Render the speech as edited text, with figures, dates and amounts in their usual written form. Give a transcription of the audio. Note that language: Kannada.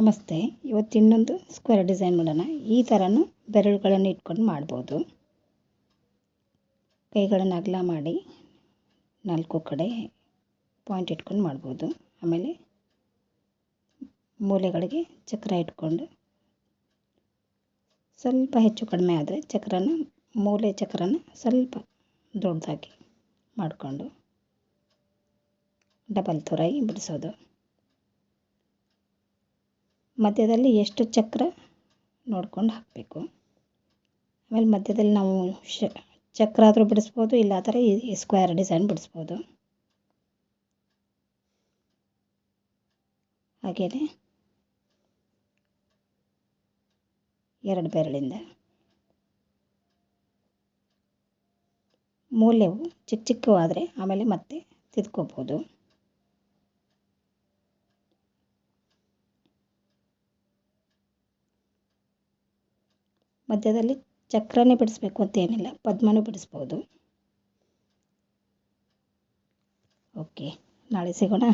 ನಮಸ್ತೆ. ಇವತ್ತು ಇನ್ನೊಂದು ಸ್ಕ್ವೇರ್ ಡಿಸೈನ್ ಮಾಡೋಣ. ಈ ಥರನೂ ಬೆರಳುಗಳನ್ನು ಇಟ್ಕೊಂಡು ಮಾಡ್ಬೋದು. ಕೈಗಳನ್ನು ಅಗಲ ಮಾಡಿ 4 ಕಡೆ ಪಾಯಿಂಟ್ ಇಟ್ಕೊಂಡು ಮಾಡ್ಬೋದು. ಆಮೇಲೆ ಮೂಲೆಗಳಿಗೆ ಚಕ್ರ ಇಟ್ಕೊಂಡು ಸ್ವಲ್ಪ ಹೆಚ್ಚು ಕಡಿಮೆ ಆದರೆ ಮೂಲೆ ಚಕ್ರನ ಸ್ವಲ್ಪ ದೊಡ್ಡದಾಗಿ ಮಾಡಿಕೊಂಡು ಡಬಲ್ ತುರಾಯಿ ಬಿಡಿಸೋದು. ಮಧ್ಯದಲ್ಲಿ ಎಷ್ಟು ಚಕ್ರ ನೋಡ್ಕೊಂಡು ಹಾಕಬೇಕು. ಆಮೇಲೆ ಮಧ್ಯದಲ್ಲಿ ನಾವು ಚಕ್ರ ಆದರೂ ಬಿಡಿಸ್ಬೋದು, ಇಲ್ಲ ಆ ಥರ ಈ ಸ್ಕ್ವೇರ್ ಡಿಸೈನ್ ಬಿಡಿಸ್ಬೋದು. ಹಾಗೆಯೇ 2 ಬೆರಳಿಂದ ಮೂಲೆವು ಚಿಕ್ಕ ಚಿಕ್ಕವಾದರೆ ಆಮೇಲೆ ಮತ್ತೆ ತಿದ್ಕೋಬೋದು. ಮಧ್ಯದಲ್ಲಿ ಚಕ್ರನೇ ಬಿಡಿಸ್ಬೇಕು ಅಂತೇನಿಲ್ಲ, ಪದ್ಮನೂ ಬಿಡಿಸ್ಬೋದು. ಓಕೆ, ನಾಳೆ ಸಿಗೋಣ.